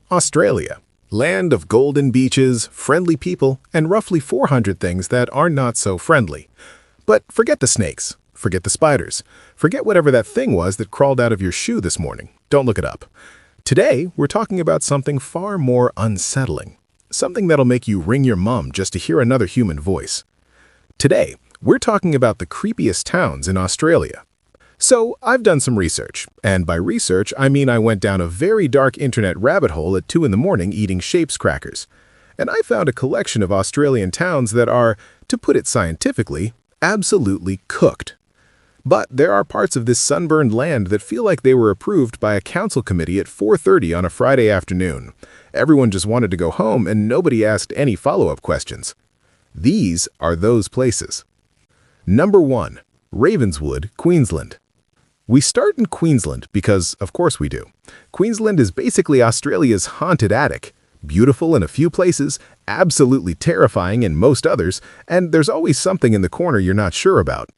Australia. Land of golden beaches, friendly people, and roughly 400 things that are not so friendly. But forget the snakes. Forget the spiders. Forget whatever that thing was that crawled out of your shoe this morning. Don't look it up. Today, we're talking about something far more unsettling. Something that'll make you ring your mum just to hear another human voice. Today, we're talking about the creepiest towns in Australia. So, I've done some research, and by research, I mean I went down a very dark internet rabbit hole at 2 in the morning eating Shapes crackers. And I found a collection of Australian towns that are, to put it scientifically, absolutely cooked. But there are parts of this sunburned land that feel like they were approved by a council committee at 4:30 on a Friday afternoon. Everyone just wanted to go home and nobody asked any follow-up questions. These are those places. Number 1. Ravenswood, Queensland. We start in Queensland because, of course we do. Queensland is basically Australia's haunted attic. Beautiful in a few places, absolutely terrifying in most others, and there's always something in the corner you're not sure about.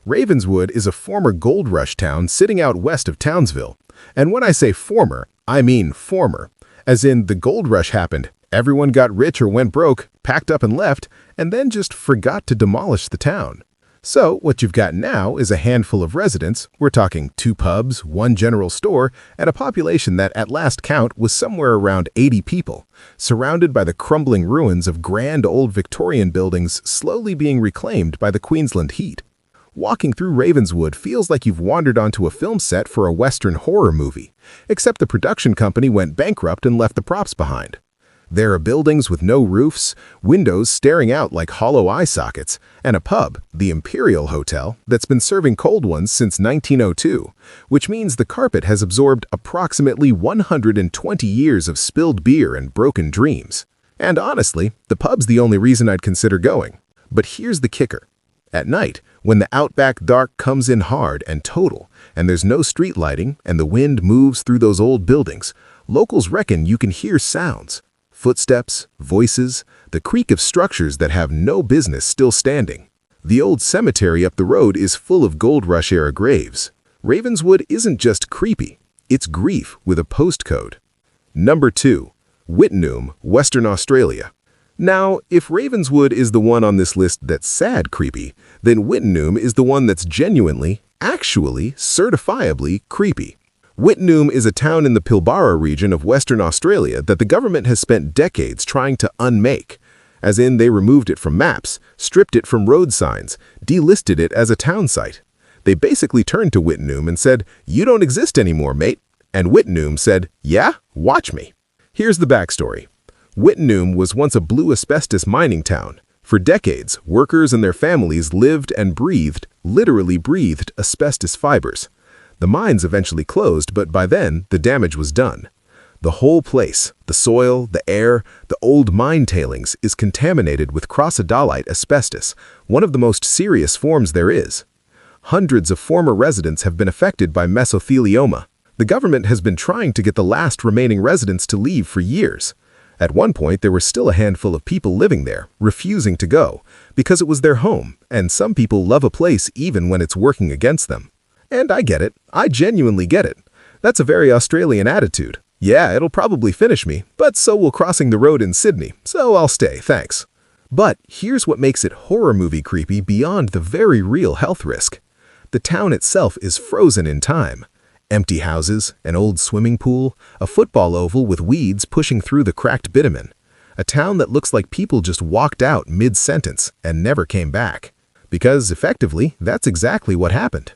Ravenswood is a former gold rush town sitting out west of Townsville. And when I say former, I mean former. As in, the gold rush happened, everyone got rich or went broke, packed up and left, and then just forgot to demolish the town. So, what you've got now is a handful of residents, we're talking 2 pubs, 1 general store, and a population that at last count was somewhere around 80 people, surrounded by the crumbling ruins of grand old Victorian buildings slowly being reclaimed by the Queensland heat. Walking through Ravenswood feels like you've wandered onto a film set for a Western horror movie, except the production company went bankrupt and left the props behind. There are buildings with no roofs, windows staring out like hollow eye sockets, and a pub, the Imperial Hotel, that's been serving cold ones since 1902, which means the carpet has absorbed approximately 120 years of spilled beer and broken dreams. And honestly, the pub's the only reason I'd consider going. But here's the kicker. At night, when the outback dark comes in hard and total, and there's no street lighting and the wind moves through those old buildings, locals reckon you can hear sounds. Footsteps, voices, the creak of structures that have no business still standing. The old cemetery up the road is full of Gold Rush-era graves. Ravenswood isn't just creepy, it's grief with a postcode. Number 2. Whiten, Western Australia. Now, if Ravenswood is the one on this list that's sad creepy, then Whiten is the one that's genuinely, actually, certifiably creepy. Whiten is a town in the Pilbara region of Western Australia that the government has spent decades trying to unmake. As in, they removed it from maps, stripped it from road signs, delisted it as a town site. They basically turned to Whiten and said, "You don't exist anymore, mate." And Whiten said, "Yeah, watch me." Here's the backstory. Whiten was once a blue asbestos mining town. For decades, workers and their families lived and breathed, literally breathed, asbestos fibers. The mines eventually closed, but by then, the damage was done. The whole place, the soil, the air, the old mine tailings, is contaminated with crossodolite asbestos, one of the most serious forms there is. Hundreds of former residents have been affected by mesothelioma. The government has been trying to get the last remaining residents to leave for years. At one point, there were still a handful of people living there, refusing to go, because it was their home, and some people love a place even when it's working against them. And I get it. I genuinely get it. That's a very Australian attitude. Yeah, it'll probably finish me, but so will crossing the road in Sydney, so I'll stay, thanks. But here's what makes it horror movie creepy beyond the very real health risk. The town itself is frozen in time. Empty houses, an old swimming pool, a football oval with weeds pushing through the cracked bitumen. A town that looks like people just walked out mid-sentence and never came back. Because, effectively, that's exactly what happened.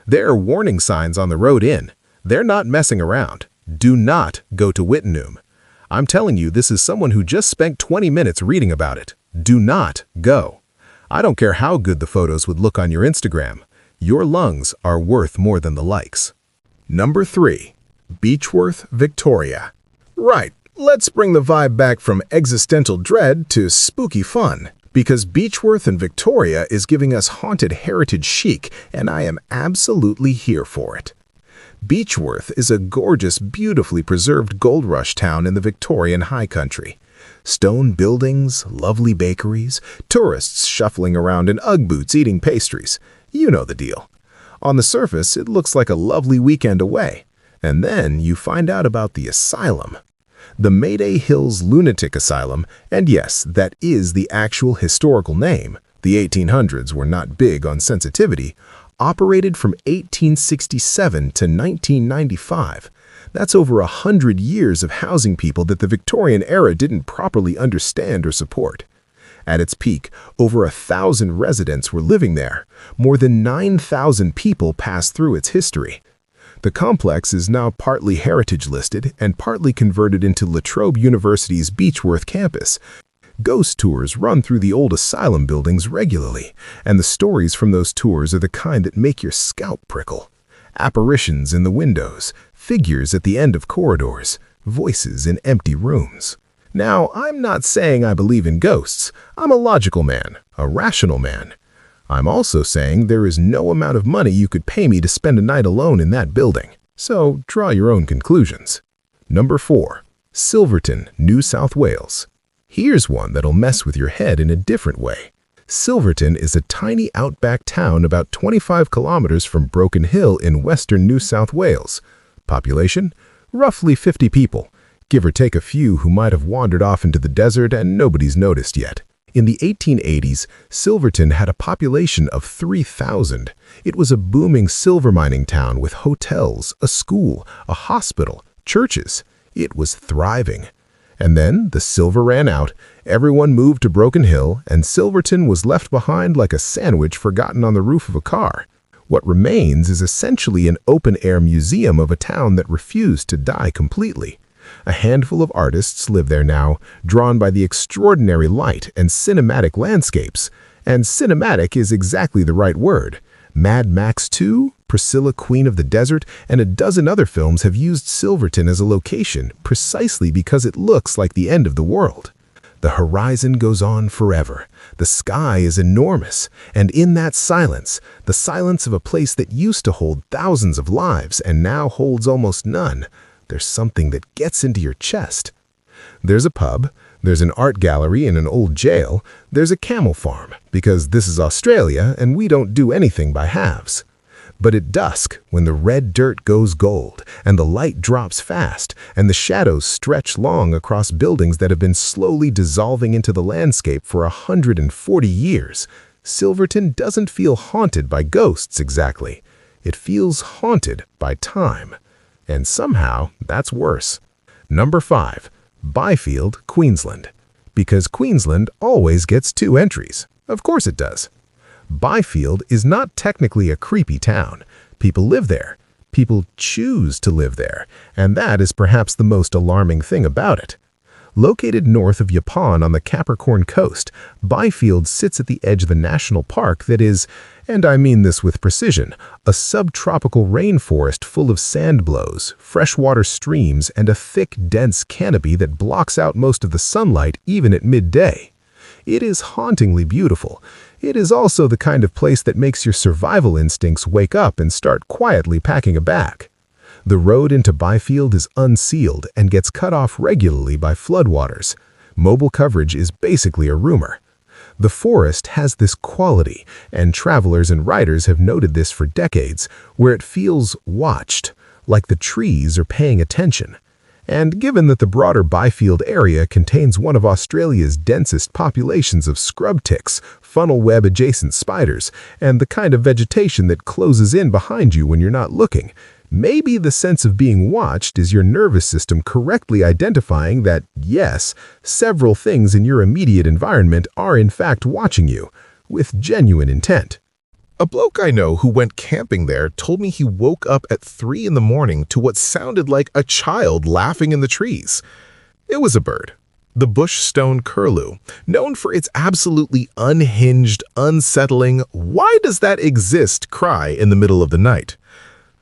There are warning signs on the road in. They're not messing around. Do not go to Whiten. I'm telling you, this is someone who just spent 20 minutes reading about it. Do not go. I don't care how good the photos would look on your Instagram. Your lungs are worth more than the likes. Number 3. Beachworth, Victoria. Right, let's bring the vibe back from existential dread to spooky fun. Because Beachworth in Victoria is giving us haunted heritage chic, and I am absolutely here for it. Beachworth is a gorgeous, beautifully preserved gold rush town in the Victorian high country. Stone buildings, lovely bakeries, tourists shuffling around in Ugg boots eating pastries. You know the deal. On the surface, it looks like a lovely weekend away. And then you find out about the asylum. The Mayday Hills Lunatic Asylum, and yes, that is the actual historical name, the 1800s were not big on sensitivity, operated from 1867 to 1995. That's over 100 years of housing people that the Victorian era didn't properly understand or support. At its peak, over 1,000 residents were living there. More than 9,000 people passed through its history. The complex is now partly heritage listed and partly converted into La Trobe University's Beachworth campus. Ghost tours run through the old asylum buildings regularly, and the stories from those tours are the kind that make your scalp prickle. Apparitions in the windows, figures at the end of corridors, voices in empty rooms. Now, I'm not saying I believe in ghosts. I'm a logical man, a rational man. I'm also saying there is no amount of money you could pay me to spend a night alone in that building. So draw your own conclusions. Number 4. Silverton, New South Wales. Here's one that'll mess with your head in a different way. Silverton is a tiny outback town about 25 kilometers from Broken Hill in western New South Wales. Population? Roughly 50 people. Give or take a few who might have wandered off into the desert and nobody's noticed yet. In the 1880s, Silverton had a population of 3,000. It was a booming silver mining town with hotels, a school, a hospital, churches. It was thriving. And then the silver ran out, everyone moved to Broken Hill, and Silverton was left behind like a sandwich forgotten on the roof of a car. What remains is essentially an open-air museum of a town that refused to die completely. A handful of artists live there now, drawn by the extraordinary light and cinematic landscapes. And cinematic is exactly the right word. Mad Max 2, Priscilla Queen of the Desert, and a dozen other films have used Silverton as a location precisely because it looks like the end of the world. The horizon goes on forever. The sky is enormous, and in that silence, the silence of a place that used to hold thousands of lives and now holds almost none, there's something that gets into your chest. There's a pub, there's an art gallery in an old jail, there's a camel farm, because this is Australia and we don't do anything by halves. But at dusk, when the red dirt goes gold, and the light drops fast, and the shadows stretch long across buildings that have been slowly dissolving into the landscape for 140 years, Silverton doesn't feel haunted by ghosts exactly. It feels haunted by time. And somehow, that's worse. Number 5. Biffield, Queensland. Because Queensland always gets 2 entries. Of course it does. Biffield is not technically a creepy town. People live there. People choose to live there. And that is perhaps the most alarming thing about it. Located north of Yaupon on the Capricorn coast, Biffield sits at the edge of a national park that is, and I mean this with precision, a subtropical rainforest full of sandblows, freshwater streams, and a thick, dense canopy that blocks out most of the sunlight even at midday. It is hauntingly beautiful. It is also the kind of place that makes your survival instincts wake up and start quietly packing a bag. The road into Biffield is unsealed and gets cut off regularly by floodwaters. Mobile coverage is basically a rumor. The forest has this quality, and travelers and writers have noted this for decades, where it feels watched, like the trees are paying attention. And given that the broader Biffield area contains one of Australia's densest populations of scrub ticks, funnel web-adjacent spiders, and the kind of vegetation that closes in behind you when you're not looking, maybe the sense of being watched is your nervous system correctly identifying that, yes, several things in your immediate environment are in fact watching you, with genuine intent. A bloke I know who went camping there told me he woke up at 3 in the morning to what sounded like a child laughing in the trees. It was a bird. The bush-stone curlew, known for its absolutely unhinged, unsettling, why does that exist cry in the middle of the night.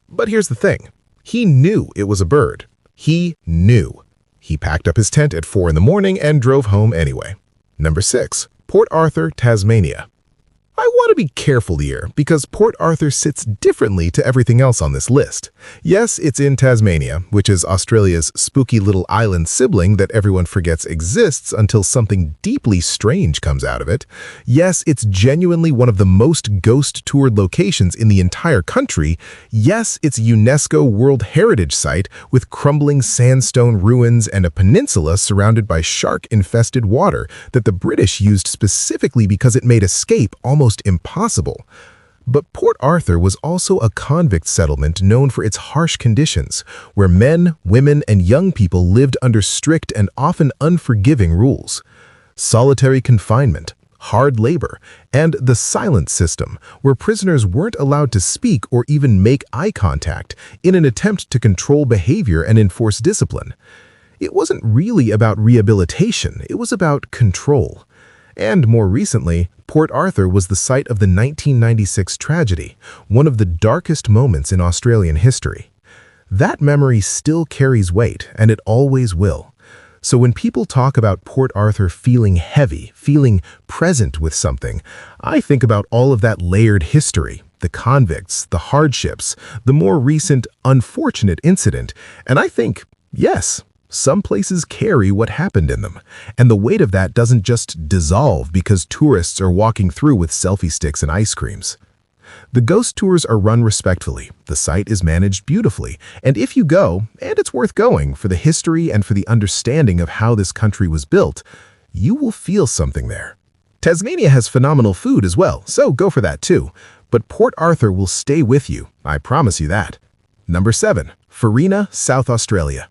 But here's the thing. He knew it was a bird. He knew. He packed up his tent at 4 in the morning and drove home anyway. Number 6. Port Arthur, Tasmania. I want to be careful here because Port Arthur sits differently to everything else on this list. Yes, it's in Tasmania, which is Australia's spooky little island sibling that everyone forgets exists until something deeply strange comes out of it. Yes, it's genuinely one of the most ghost-toured locations in the entire country. Yes, it's a UNESCO World Heritage Site with crumbling sandstone ruins and a peninsula surrounded by shark-infested water that the British used specifically because it made escape almost impossible. But Port Arthur was also a convict settlement known for its harsh conditions, where men, women, and young people lived under strict and often unforgiving rules. Solitary confinement, hard labor, and the silent system, where prisoners weren't allowed to speak or even make eye contact in an attempt to control behavior and enforce discipline. It wasn't really about rehabilitation, it was about control. And more recently, Port Arthur was the site of the 1996 tragedy, one of the darkest moments in Australian history. That memory still carries weight, and it always will. So when people talk about Port Arthur feeling heavy, feeling present with something, I think about all of that layered history, the convicts, the hardships, the more recent unfortunate incident, and I think, yes, some places carry what happened in them, and the weight of that doesn't just dissolve because tourists are walking through with selfie sticks and ice creams. The ghost tours are run respectfully, the site is managed beautifully, and if you go, and it's worth going for the history and for the understanding of how this country was built, you will feel something there. Tasmania has phenomenal food as well, so go for that too, but Port Arthur will stay with you, I promise you that. Number 7. Fina, South Australia.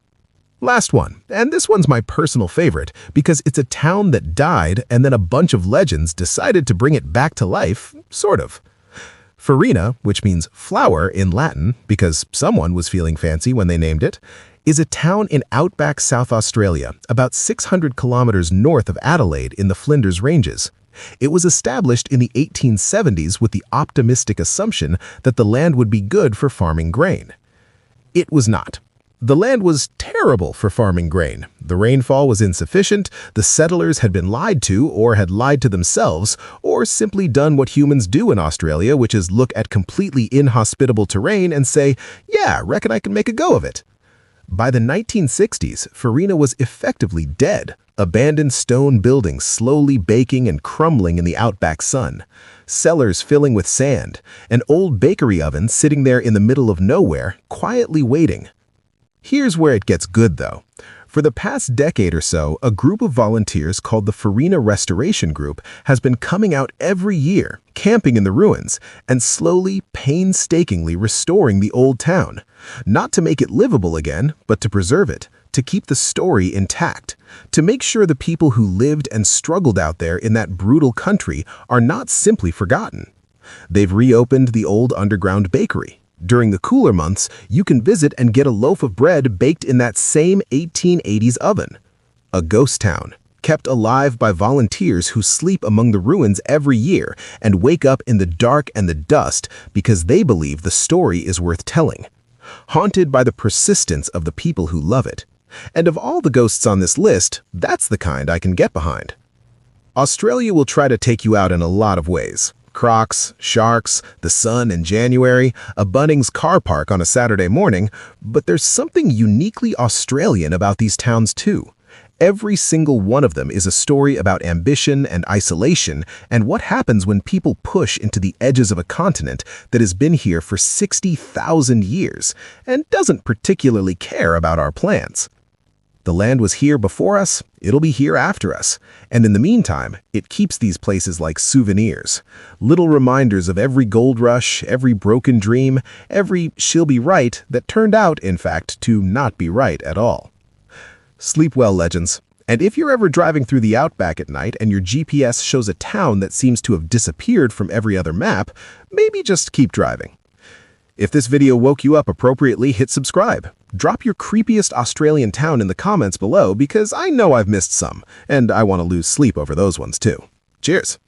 Last one, and this one's my personal favorite because it's a town that died and then a bunch of legends decided to bring it back to life, sort of. Fina, which means flower in Latin because someone was feeling fancy when they named it, is a town in outback South Australia, about 600 kilometers north of Adelaide in the Flinders Ranges. It was established in the 1870s with the optimistic assumption that the land would be good for farming grain. It was not. The land was terrible for farming grain. The rainfall was insufficient, the settlers had been lied to or had lied to themselves, or simply done what humans do in Australia, which is look at completely inhospitable terrain and say, yeah, reckon I can make a go of it. By the 1960s, Fina was effectively dead, abandoned stone buildings slowly baking and crumbling in the outback sun, cellars filling with sand, an old bakery oven sitting there in the middle of nowhere, quietly waiting. Here's where it gets good, though. For the past decade or so, a group of volunteers called the Fina Restoration Group has been coming out every year, camping in the ruins, and slowly, painstakingly restoring the old town. Not to make it livable again, but to preserve it, to keep the story intact, to make sure the people who lived and struggled out there in that brutal country are not simply forgotten. They've reopened the old underground bakery. During the cooler months, you can visit and get a loaf of bread baked in that same 1880s oven. A ghost town, kept alive by volunteers who sleep among the ruins every year and wake up in the dark and the dust because they believe the story is worth telling. Haunted by the persistence of the people who love it. And of all the ghosts on this list, that's the kind I can get behind. Australia will try to take you out in a lot of ways. Crocs, sharks, the sun in January, a Bunnings car park on a Saturday morning, but there's something uniquely Australian about these towns too. Every single one of them is a story about ambition and isolation and what happens when people push into the edges of a continent that has been here for 60,000 years and doesn't particularly care about our plans. The land was here before us, it'll be here after us, and in the meantime, it keeps these places like souvenirs, little reminders of every gold rush, every broken dream, every she'll be right that turned out, in fact, to not be right at all. Sleep well, legends, and if you're ever driving through the outback at night and your GPS shows a town that seems to have disappeared from every other map, maybe just keep driving. If this video woke you up appropriately, hit subscribe. Drop your creepiest Australian town in the comments below because I know I've missed some, and I want to lose sleep over those ones too. Cheers!